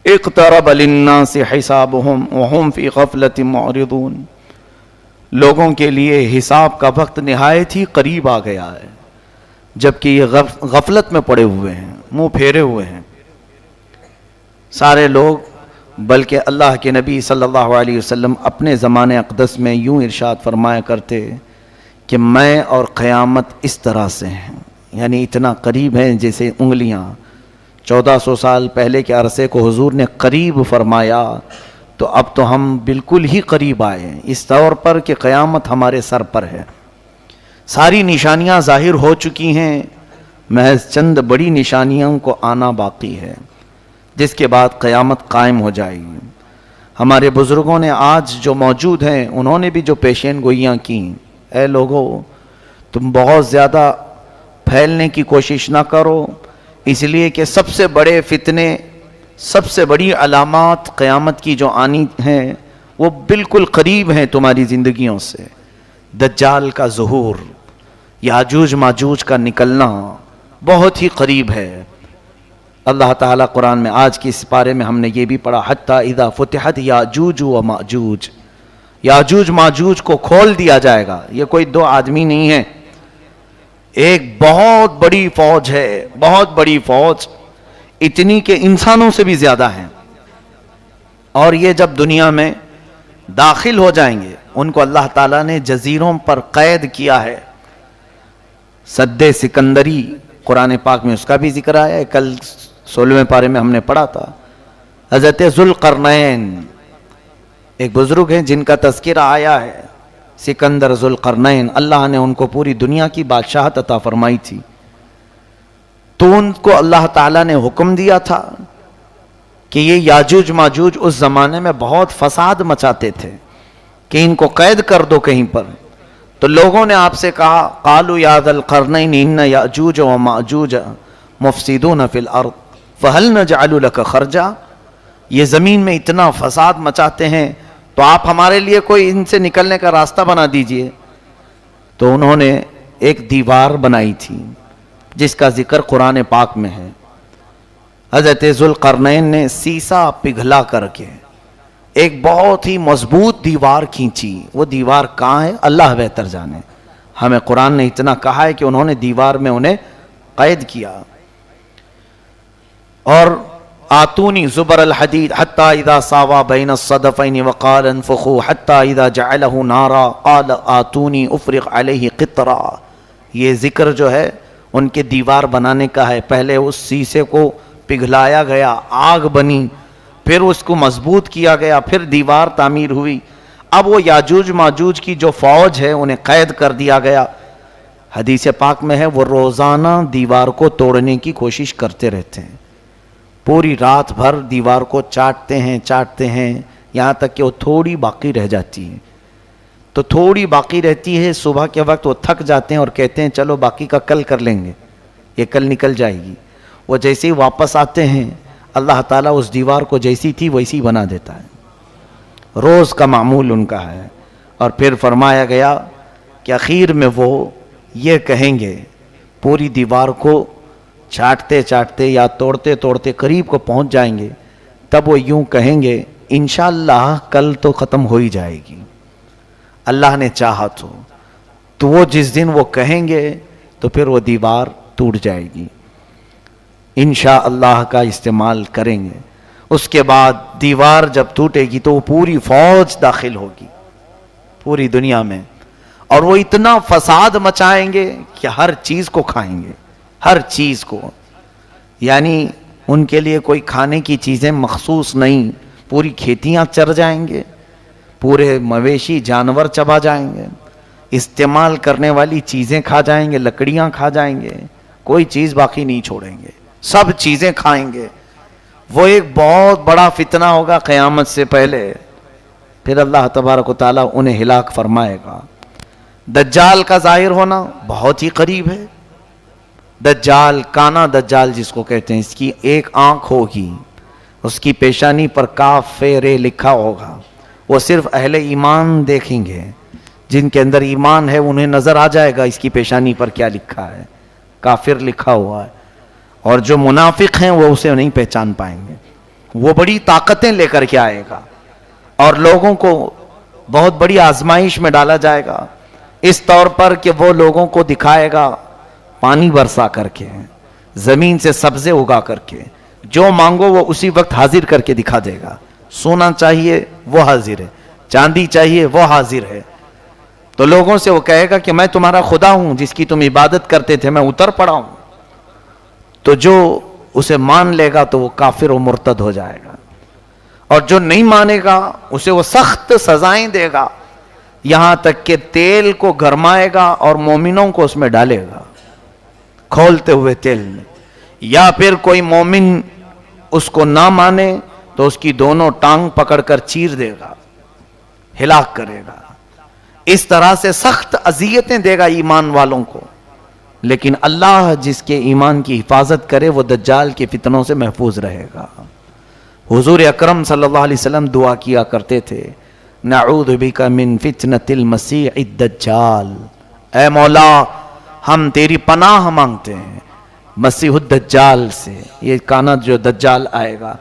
اقترب للناس حسابهم وهم فی غفلۃ معرضون، لوگوں کے لیے حساب کا وقت نہایت ہی قریب آ گیا ہے جبکہ یہ غفلت میں پڑے ہوئے ہیں، منہ پھیرے ہوئے ہیں سارے لوگ۔ بلکہ اللہ کے نبی صلی اللہ علیہ وسلم اپنے زمانے اقدس میں یوں ارشاد فرمایا کرتے کہ میں اور قیامت اس طرح سے ہیں، یعنی اتنا قریب ہیں جیسے انگلیاں۔ 1400 سال پہلے کے عرصے کو حضور نے قریب فرمایا، تو اب تو ہم بالکل ہی قریب آئے ہیں اس طور پر کہ قیامت ہمارے سر پر ہے۔ ساری نشانیاں ظاہر ہو چکی ہیں، محض چند بڑی نشانیوں کو آنا باقی ہے جس کے بعد قیامت قائم ہو جائے گی۔ ہمارے بزرگوں نے آج جو موجود ہیں انہوں نے بھی جو پیشین گوئیاں کی، اے لوگو تم بہت زیادہ پھیلنے کی کوشش نہ کرو، اس لیے کہ سب سے بڑے فتنے، سب سے بڑی علامات قیامت کی جو آنی ہیں وہ بالکل قریب ہیں تمہاری زندگیوں سے۔ دجال کا ظہور، یاجوج ماجوج کا نکلنا بہت ہی قریب ہے۔ اللہ تعالیٰ قرآن میں آج کی اس پارے میں ہم نے یہ بھی پڑھا، حتی اذا فتحت یاجوج و ماجوج، یاجوج ماجوج کو کھول دیا جائے گا۔ یہ کوئی دو آدمی نہیں ہے، ایک بہت بڑی فوج ہے، بہت بڑی فوج، اتنی کہ انسانوں سے بھی زیادہ ہیں، اور یہ جب دنیا میں داخل ہو جائیں گے ان کو اللہ تعالیٰ نے جزیروں پر قید کیا ہے۔ سد سکندری قرآن پاک میں اس کا بھی ذکر آیا ہے، کل 16ویں پارے میں ہم نے پڑھا تھا۔ حضرت ذوالقرنین ایک بزرگ ہیں جن کا تذکرہ آیا ہے، سکندر ذوالقرنین، اللہ نے ان کو پوری دنیا کی بادشاہت عطا فرمائی تھی، تو ان کو اللہ تعالیٰ نے حکم دیا تھا کہ یہ یاجوج ماجوج اس زمانے میں بہت فساد مچاتے تھے کہ ان کو قید کر دو کہیں پر۔ تو لوگوں نے آپ سے کہا قالوا یا ذا القرنین ان یاجوج و ماجوج مفسدون فی الارض فہل نجعل لک خرجا، یہ زمین میں اتنا فساد مچاتے ہیں تو آپ ہمارے لیے کوئی ان سے نکلنے کا راستہ بنا دیجئے۔ تو انہوں نے ایک دیوار بنائی تھی جس کا ذکر قرآن پاک میں ہے۔ حضرت ذوالقرنین نے سیسا پگھلا کر کے ایک بہت ہی مضبوط دیوار کھینچی، وہ دیوار کہاں ہے اللہ بہتر جانے، ہمیں قرآن نے اتنا کہا ہے کہ انہوں نے دیوار میں انہیں قید کیا۔ اور آتونی زبر الحدید حتی اذا ساوا بین الصدفین وقال انفخوا حتی اذا جعلہ نارا قال آتونی افرغ علیہ قطرا، یہ ذکر جو ہے ان کے دیوار بنانے کا ہے۔ پہلے اس سیسے کو پگھلایا گیا، آگ بنی، پھر اس کو مضبوط کیا گیا، پھر دیوار تعمیر ہوئی۔ اب وہ یاجوج ماجوج کی جو فوج ہے انہیں قید کر دیا گیا۔ حدیث پاک میں ہے وہ روزانہ دیوار کو توڑنے کی کوشش کرتے رہتے ہیں، پوری رات بھر دیوار کو چاٹتے ہیں یہاں تک کہ وہ تھوڑی باقی رہ جاتی ہے۔ تو تھوڑی باقی رہتی ہے، صبح کے وقت وہ تھک جاتے ہیں اور کہتے ہیں چلو باقی کا کل کر لیں گے، یہ کل نکل جائے گی۔ وہ جیسے ہی واپس آتے ہیں اللہ تعالیٰ اس دیوار کو جیسی تھی ویسی بنا دیتا ہے، روز کا معمول ان کا ہے۔ اور پھر فرمایا گیا کہ اخیر میں وہ یہ کہیں گے، پوری دیوار کو چاٹتے چاٹتے یا توڑتے توڑتے قریب کو پہنچ جائیں گے، تب وہ یوں کہیں گے انشاءاللہ کل تو ختم ہو ہی جائے گی، اللہ نے چاہا تو وہ جس دن وہ کہیں گے تو پھر وہ دیوار ٹوٹ جائے گی، انشاءاللہ کا استعمال کریں گے۔ اس کے بعد دیوار جب ٹوٹے گی تو وہ پوری فوج داخل ہوگی پوری دنیا میں، اور وہ اتنا فساد مچائیں گے کہ ہر چیز کو کھائیں گے، ہر چیز کو، یعنی ان کے لیے کوئی کھانے کی چیزیں مخصوص نہیں، پوری کھیتیاں چر جائیں گے، پورے مویشی جانور چبا جائیں گے، استعمال کرنے والی چیزیں کھا جائیں گے، لکڑیاں کھا جائیں گے، کوئی چیز باقی نہیں چھوڑیں گے، سب چیزیں کھائیں گے۔ وہ ایک بہت بڑا فتنہ ہوگا قیامت سے پہلے، پھر اللہ تبارک و تعالیٰ انہیں ہلاک فرمائے گا۔ دجال کا ظاہر ہونا بہت ہی قریب ہے۔ دجال، کانا دجال جس کو کہتے ہیں، اس کی ایک آنکھ ہوگی، اس کی پیشانی پر کاف رے لکھا ہوگا، وہ صرف اہل ایمان دیکھیں گے، جن کے اندر ایمان ہے انہیں نظر آ جائے گا اس کی پیشانی پر کیا لکھا ہے، کافر لکھا ہوا ہے، اور جو منافق ہیں وہ اسے نہیں پہچان پائیں گے۔ وہ بڑی طاقتیں لے کر کے آئے گا اور لوگوں کو بہت بڑی آزمائش میں ڈالا جائے گا، اس طور پر کہ وہ لوگوں کو دکھائے گا پانی برسا کر کے، زمین سے سبزے اگا کر کے، جو مانگو وہ اسی وقت حاضر کر کے دکھا دے گا۔ سونا چاہیے وہ حاضر ہے، چاندی چاہیے وہ حاضر ہے۔ تو لوگوں سے وہ کہے گا کہ میں تمہارا خدا ہوں جس کی تم عبادت کرتے تھے، میں اتر پڑا ہوں۔ تو جو اسے مان لے گا تو وہ کافر و مرتد ہو جائے گا، اور جو نہیں مانے گا اسے وہ سخت سزائیں دے گا، یہاں تک کہ تیل کو گرمائے گا اور مومنوں کو اس میں ڈالے گا کھولتے ہوئے تیل میں، یا پھر کوئی مومن اس کو نہ مانے تو اس کی دونوں ٹانگ پکڑ کر چیر دے گا، ہلاک کرے گا۔ اس طرح سے سخت اذیتیں دے گا ایمان والوں کو، لیکن اللہ جس کے ایمان کی حفاظت کرے وہ دجال کے فتنوں سے محفوظ رہے گا۔ حضور اکرم صلی اللہ علیہ وسلم دعا کیا کرتے تھے، نعوذ بک من فتنة المسیح الدجال، اے مولا ہم تیری پناہ مانگتے ہیں مسیح الدجال سے، یہ کانا جو دجال آئے گا۔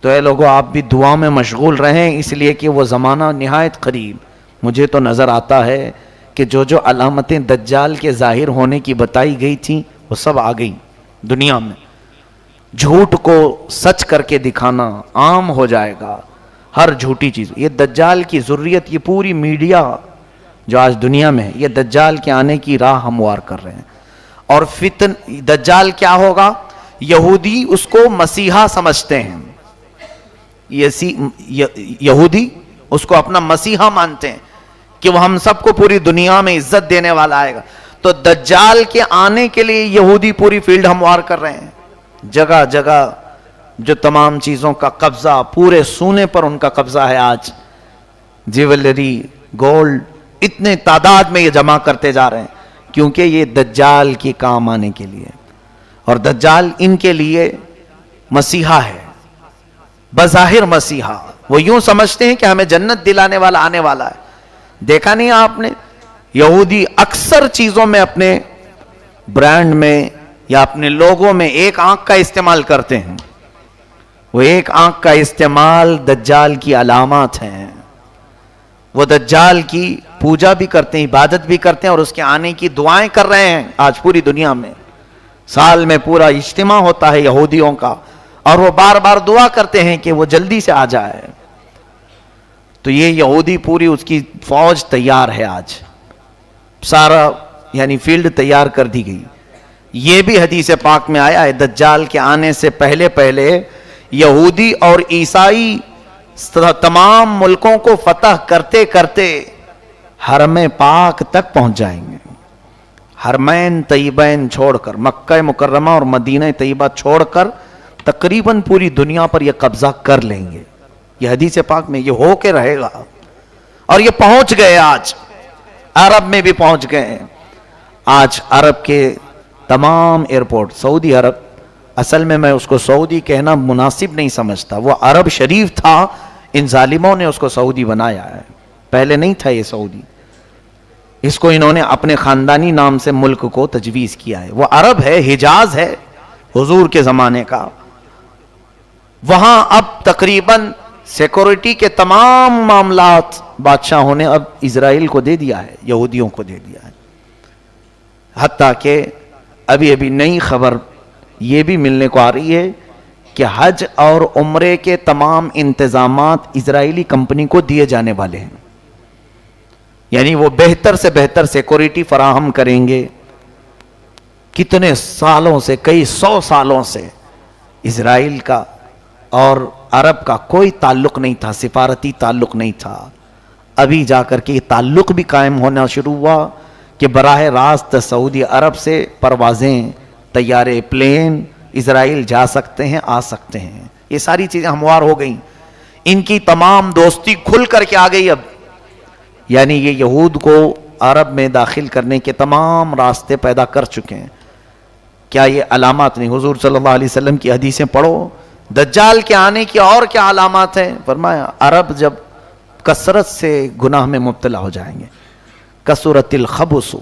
تو اے لوگوں آپ بھی دعا میں مشغول رہیں، اس لیے کہ وہ زمانہ نہایت قریب۔ مجھے تو نظر آتا ہے کہ جو جو علامتیں دجال کے ظاہر ہونے کی بتائی گئی تھیں وہ سب آ گئی دنیا میں۔ جھوٹ کو سچ کر کے دکھانا عام ہو جائے گا، ہر جھوٹی چیز۔ یہ دجال کی ذریت، یہ پوری میڈیا جو آج دنیا میں ہے، یہ دجال کے آنے کی راہ ہموار کر رہے ہیں۔ اور دجال کیا ہوگا؟ یہودی اس کو مسیحا سمجھتے ہیں، یہودی اس کو اپنا مسیحا مانتے ہیں کہ وہ ہم سب کو پوری دنیا میں عزت دینے والا آئے گا۔ تو دجال کے آنے کے لیے یہودی پوری فیلڈ ہموار کر رہے ہیں، جگہ جگہ جو تمام چیزوں کا قبضہ، پورے سونے پر ان کا قبضہ ہے آج، جیولری، گولڈ، اتنے تعداد میں یہ جمع کرتے جا رہے ہیں، کیونکہ یہ دجال کے کام آنے کے لیے۔ اور دجال ان کے لیے مسیحا ہے، بظاہر مسیحا۔ وہ یوں سمجھتے ہیں کہ ہمیں جنت دلانے والا آنے والا ہے۔ دیکھا نہیں آپ نے، یہودی اکثر چیزوں میں، اپنے برانڈ میں یا اپنے لوگوں میں ایک آنکھ کا استعمال کرتے ہیں۔ وہ ایک آنکھ کا استعمال دجال کی علامات ہیں۔ وہ دجال کی پوجا بھی کرتے ہیں، عبادت بھی کرتے ہیں، اور اس کے آنے کی دعائیں کر رہے ہیں آج پوری دنیا میں۔ سال میں پورا اجتماع ہوتا ہے یہودیوں کا، اور وہ بار بار دعا کرتے ہیں کہ وہ جلدی سے آ جائے۔ تو یہ یہودی پوری اس کی فوج تیار ہے آج، سارا یعنی فیلڈ تیار کر دی گئی۔ یہ بھی حدیث پاک میں آیا ہے، دجال کے آنے سے پہلے پہلے یہودی اور عیسائی تمام ملکوں کو فتح کرتے کرتے حرم پاک تک پہنچ جائیں گے۔ حرمین طیبین چھوڑ کر، مکہ مکرمہ اور مدینہ طیبہ چھوڑ کر تقریباً پوری دنیا پر یہ قبضہ کر لیں گے۔ یہ حدیث پاک میں یہ ہو کے رہے گا، اور یہ پہنچ گئے، آج عرب میں بھی پہنچ گئے۔ آج عرب کے تمام ایئرپورٹ، سعودی عرب، اصل میں اس کو سعودی کہنا مناسب نہیں سمجھتا، وہ عرب شریف تھا، ان ظالموں نے اس کو سعودی بنایا ہے، پہلے نہیں تھا یہ سعودی۔ اس کو انہوں نے اپنے خاندانی نام سے ملک کو تجویز کیا ہے۔ وہ عرب ہے، حجاز ہے حضور کے زمانے کا۔ وہاں اب تقریباً سیکورٹی کے تمام معاملات بادشاہوں نے اب اسرائیل کو دے دیا ہے، یہودیوں کو دے دیا ہے۔ حتیٰ کہ ابھی ابھی نئی خبر یہ بھی ملنے کو آ رہی ہے کہ حج اور عمرے کے تمام انتظامات اسرائیلی کمپنی کو دیے جانے والے ہیں، یعنی وہ بہتر سے بہتر سیکورٹی فراہم کریں گے۔ کتنے سالوں سے، کئی 100 سالوں سے اسرائیل کا اور عرب کا کوئی تعلق نہیں تھا، سفارتی تعلق نہیں تھا۔ ابھی جا کر کے یہ تعلق بھی قائم ہونا شروع ہوا کہ براہ راست سعودی عرب سے پروازیں، طیارے، پلین اسرائیل جا سکتے ہیں، آ سکتے ہیں۔ یہ ساری چیزیں ہموار ہو گئیں، ان کی تمام دوستی کھل کر کے آ گئی اب، یعنی یہ یہود کو عرب میں داخل کرنے کے تمام راستے پیدا کر چکے ہیں۔ کیا یہ علامات نہیں؟ حضور صلی اللہ علیہ وسلم کی حدیثیں پڑھو، دجال کے آنے کی اور کیا علامات ہیں؟ فرمایا عرب جب کثرت سے گناہ میں مبتلا ہو جائیں گے، کثرت الخبث،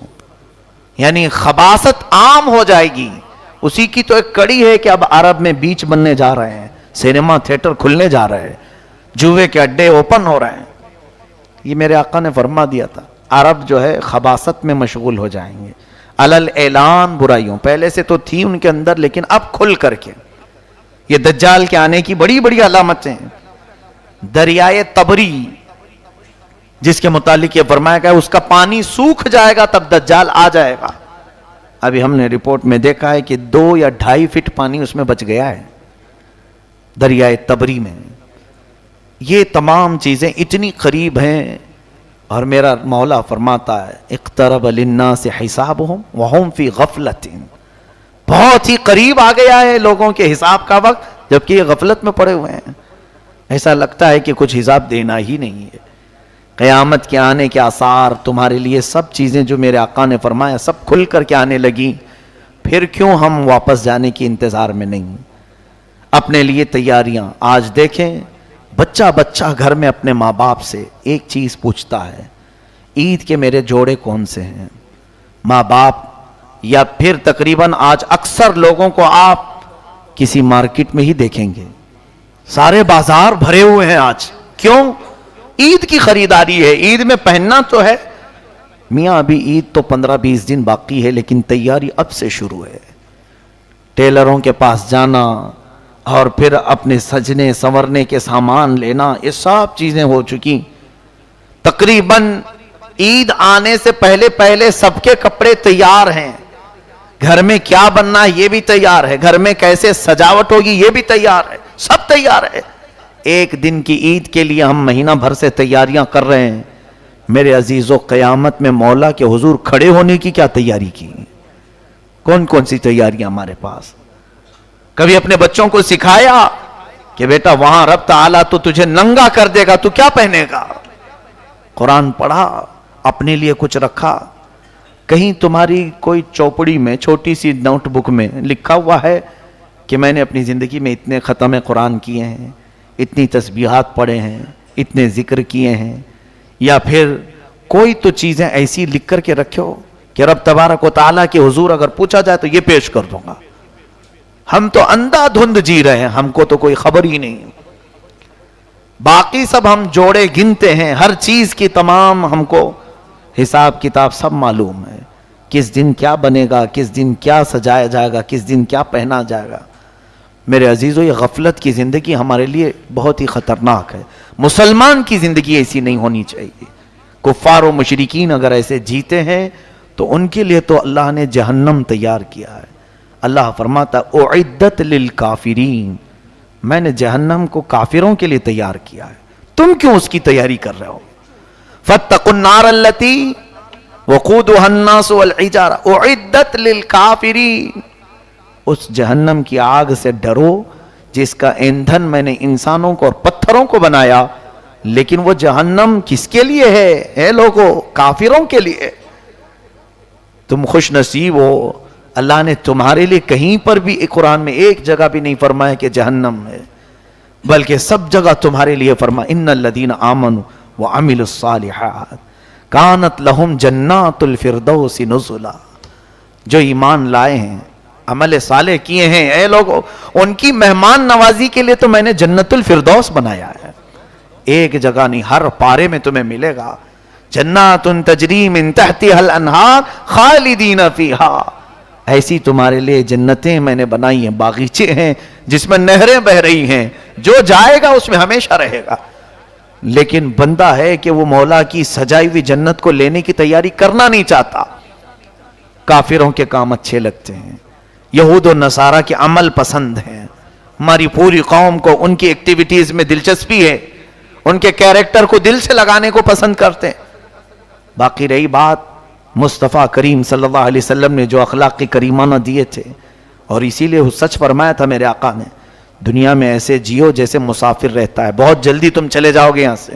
یعنی خباثت عام ہو جائے گی۔ اسی کی تو ایک کڑی ہے کہ اب عرب میں بیچ بننے جا رہے ہیں، سینما تھیٹر کھلنے جا رہے ہیں، جوئے کے اڈے اوپن ہو رہے ہیں. یہ میرے آقا نے فرما دیا تھا عرب جو ہے خباثت میں مشغول ہو جائیں گے، علل اعلان برائیوں. پہلے سے تو تھی ان کے اندر لیکن اب کھل کر کے. یہ دجال کے آنے کی بڑی بڑی علامتیں. دریائے تبری جس کے متعلق یہ فرمایا گیا اس کا پانی سوکھ جائے گا تب دجال آ جائے گا. ابھی ہم نے رپورٹ میں دیکھا ہے کہ 2 یا 2.5 فٹ پانی اس میں بچ گیا ہے دریائے تبری میں. یہ تمام چیزیں اتنی قریب ہیں اور میرا مولا فرماتا ہے اقترب للناس حسابهم وهم فی غفلۃ. بہت ہی قریب آ گیا ہے لوگوں کے حساب کا وقت جبکہ یہ غفلت میں پڑے ہوئے ہیں. ایسا لگتا ہے کہ کچھ حساب دینا ہی نہیں ہے. قیامت کے آنے کے آثار تمہارے لیے سب چیزیں جو میرے آقا نے فرمایا سب کھل کر کے آنے لگیں. پھر کیوں ہم واپس جانے کی انتظار میں نہیں؟ اپنے لیے تیاریاں. آج دیکھیں بچہ بچہ گھر میں اپنے ماں باپ سے ایک چیز پوچھتا ہے عید کے میرے جوڑے کون سے ہیں. ماں باپ یا پھر تقریباً آج اکثر لوگوں کو آپ کسی مارکیٹ میں ہی دیکھیں گے سارے بازار بھرے ہوئے ہیں آج. کیوں؟ عید کی خریداری ہے. عید میں پہننا تو ہے میاں، ابھی عید تو 15-20 دن باقی ہے لیکن تیاری اب سے شروع ہے. ٹیلروں کے پاس جانا اور پھر اپنے سجنے سنورنے کے سامان لینا، یہ سب چیزیں ہو چکی. تقریباً عید آنے سے پہلے پہلے سب کے کپڑے تیار ہیں. گھر میں کیا بننا ہے یہ بھی تیار ہے، گھر میں کیسے سجاوٹ ہوگی یہ بھی تیار ہے، سب تیار ہے. ایک دن کی عید کے لیے ہم مہینہ بھر سے تیاریاں کر رہے ہیں. میرے عزیزو قیامت میں مولا کے حضور کھڑے ہونے کی کیا تیاری کی؟ کون کون سی تیاریاں ہمارے پاس؟ کبھی اپنے بچوں کو سکھایا کہ بیٹا وہاں رب تعالیٰ تو تجھے ننگا کر دے گا، تو کیا پہنے گا؟ قرآن پڑھا، اپنے لیے کچھ رکھا؟ کہیں تمہاری کوئی چوپڑی میں چھوٹی سی نوٹ بک میں لکھا ہوا ہے کہ میں نے اپنی زندگی میں اتنے ختم قرآن کیے ہیں، اتنی تسبیحات پڑھے ہیں، اتنے ذکر کیے ہیں؟ یا پھر کوئی تو چیزیں ایسی لکھ کر کے رکھو کہ رب تبارک و تعالیٰ کے حضور اگر پوچھا جائے تو یہ پیش کر دوں گا. ہم تو اندھا دھند جی رہے ہیں، ہم کو تو کوئی خبر ہی نہیں. باقی سب ہم جوڑے گنتے ہیں، ہر چیز کی تمام ہم کو حساب کتاب سب معلوم ہے. کس دن کیا بنے گا، کس دن کیا سجایا جائے گا، کس دن کیا پہنا جائے گا. میرے عزیزو یہ غفلت کی زندگی ہمارے لیے بہت ہی خطرناک ہے. مسلمان کی زندگی ایسی نہیں ہونی چاہیے. کفار و مشرکین اگر ایسے جیتے ہیں تو ان کے لیے تو اللہ نے جہنم تیار کیا ہے. اللہ فرماتا اعدت للکافرین، میں نے جہنم کو کافروں کے لیے تیار کیا ہے. تم کیوں اس کی تیاری کر رہے ہو؟ فاتقوا النار التي وقودها الناس والحجارة اعدت للکافرین، اس جہنم کی آگ سے ڈرو جس کا ایندھن میں نے انسانوں کو اور پتھروں کو بنایا. لیکن وہ جہنم کس کے لیے ہے؟ اے لوگو، کافروں کے لیے. تم خوش نصیب ہو، اللہ نے تمہارے لیے کہیں پر بھی قرآن میں ایک جگہ بھی نہیں فرمایا کہ جہنم ہے، بلکہ سب جگہ تمہارے لیے فرمایا ان الذین آمنوا وعملوا الصالحات کانت لہم جنات الفردوس نزلا. جو ایمان لائے ہیں، عمل صالح کیے ہیں، اے لوگو ان کی مہمان نوازی کے لیے تو میں نے جنت الفردوس بنایا ہے. ایک جگہ نہیں، ہر پارے میں تمہیں ملے گا جنات تجری من تحتها الانہار خالدین فیہا. ایسی تمہارے لیے جنتیں میں نے بنائی ہیں، باغیچے ہیں جس میں نہریں بہ رہی ہیں، جو جائے گا اس میں ہمیشہ رہے گا. لیکن بندہ ہے کہ وہ مولا کی سجائی ہوئی جنت کو لینے کی تیاری کرنا نہیں چاہتا. کافروں کے کام اچھے لگتے ہیں، یہود و نصارہ کے عمل پسند ہیں. ہماری پوری قوم کو ان کی ایکٹیویٹیز میں دلچسپی ہے، ان کے کیریکٹر کو دل سے لگانے کو پسند کرتے ہیں. باقی رہی بات مصطفیٰ کریم صلی اللہ علیہ وسلم نے جو اخلاق کریمانہ دیے تھے، اور اسی لیے سچ فرمایا تھا میرے آقا نے، دنیا میں ایسے جیو جیسے مسافر رہتا ہے، بہت جلدی تم چلے جاؤ گے یہاں سے،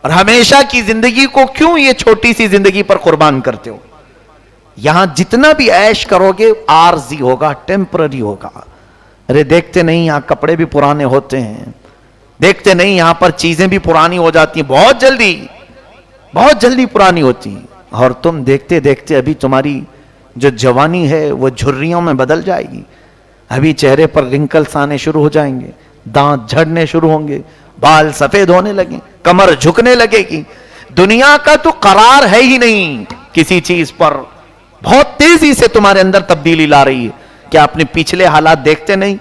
اور ہمیشہ کی زندگی کو کیوں یہ چھوٹی سی زندگی پر قربان کرتے ہو؟ یہاں جتنا بھی عیش کرو گے عارضی ہوگا، ٹیمپرری ہوگا. ارے دیکھتے نہیں یہاں کپڑے بھی پرانے ہوتے ہیں، دیکھتے نہیں یہاں پر چیزیں بھی پرانی ہو جاتی ہیں، بہت جلدی پرانی ہوتی ہیں. اور تم دیکھتے دیکھتے ابھی تمہاری جو جوانی ہے وہ جھریوں میں بدل جائے گی، ابھی چہرے پر رنکلز آنے شروع ہو جائیں گے. دانت جھڑنے شروع ہوں گے، بال سفید ہونے لگیں، کمر جھکنے لگے گی. دنیا کا تو قرار ہے ہی نہیں کسی چیز پر. بہت تیزی سے تمہارے اندر تبدیلی لا رہی ہے. کیا اپنے پچھلے حالات دیکھتے نہیں؟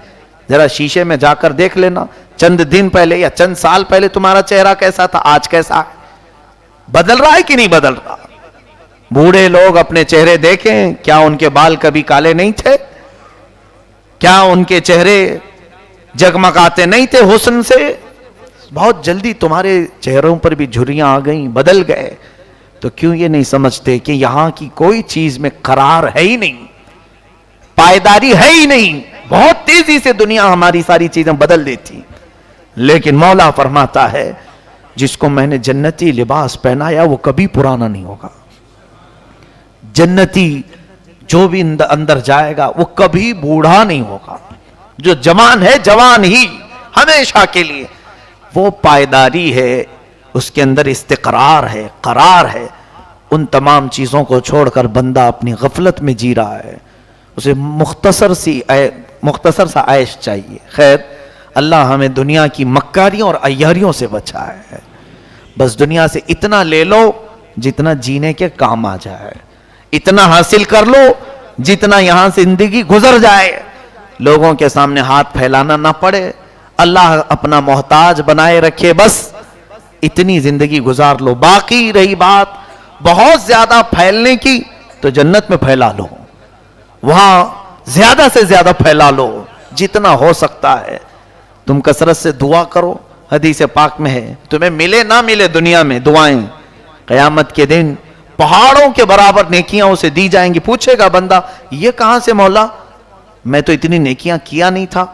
ذرا شیشے میں جا کر دیکھ لینا، چند دن پہلے یا چند سال پہلے تمہارا چہرہ کیسا تھا، آج کیسا ہے؟ بدل رہا ہے کہ نہیں بدل رہا؟ بوڑھے لوگ اپنے چہرے دیکھیں، کیا ان کے بال کبھی کالے نہیں تھے؟ کیا ان کے چہرے جگمگاتے نہیں تھے حسن سے؟ بہت جلدی تمہارے چہروں پر بھی جھریاں آ گئیں، بدل گئے. تو کیوں یہ نہیں سمجھتے کہ یہاں کی کوئی چیز میں قرار ہے ہی نہیں، پائیداری ہے ہی نہیں. بہت تیزی سے دنیا ہماری ساری چیزیں بدل دیتی. لیکن مولا فرماتا ہے جس کو میں نے جنتی لباس پہنایا وہ کبھی پرانا نہیں ہوگا. جنتی جو بھی اندر جائے گا وہ کبھی بوڑھا نہیں ہوگا. جو جوان ہے جوان ہی ہمیشہ کے لیے. وہ پائیداری ہے، اس کے اندر استقرار ہے، قرار ہے. ان تمام چیزوں کو چھوڑ کر بندہ اپنی غفلت میں جی رہا ہے. اسے مختصر سا عیش چاہیے. خیر، اللہ ہمیں دنیا کی مکاریوں اور عیاریوں سے بچائے. بس دنیا سے اتنا لے لو جتنا جینے کے کام آ جائے، اتنا حاصل کر لو جتنا یہاں سے زندگی گزر جائے، لوگوں کے سامنے ہاتھ پھیلانا نہ پڑے، اللہ اپنا محتاج بنائے رکھے، بس اتنی زندگی گزار لو. باقی رہی بات بہت زیادہ پھیلنے کی تو جنت میں پھیلا لو، وہاں زیادہ سے زیادہ پھیلا لو جتنا ہو سکتا ہے. تم کثرت سے دعا کرو. حدیث پاک میں ہے تمہیں ملے نہ ملے دنیا میں دعائیں قیامت کے دن پہاڑوں کے برابر نیکیاں اسے دی جائیں گی. پوچھے گا بندہ یہ کہاں سے مولا، میں تو اتنی نیکیاں کیا نہیں تھا.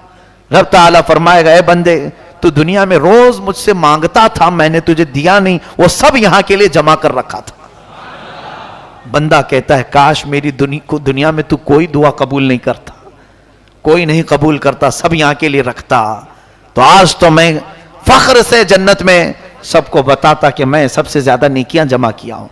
رب تعالیٰ فرمائے گا اے بندے تو دنیا میں روز مجھ سے مانگتا تھا، میں نے تجھے دیا نہیں، وہ سب یہاں کے لیے جمع کر رکھا تھا. بندہ کہتا ہے کاش میری دنیا میں تو کوئی دعا قبول نہیں کرتا، کوئی نہیں قبول کرتا، سب یہاں کے لیے رکھتا. تو آج تو میں فخر سے جنت میں سب کو بتاتا کہ میں سب سے زیادہ نیکیاں جمع کیا ہوں.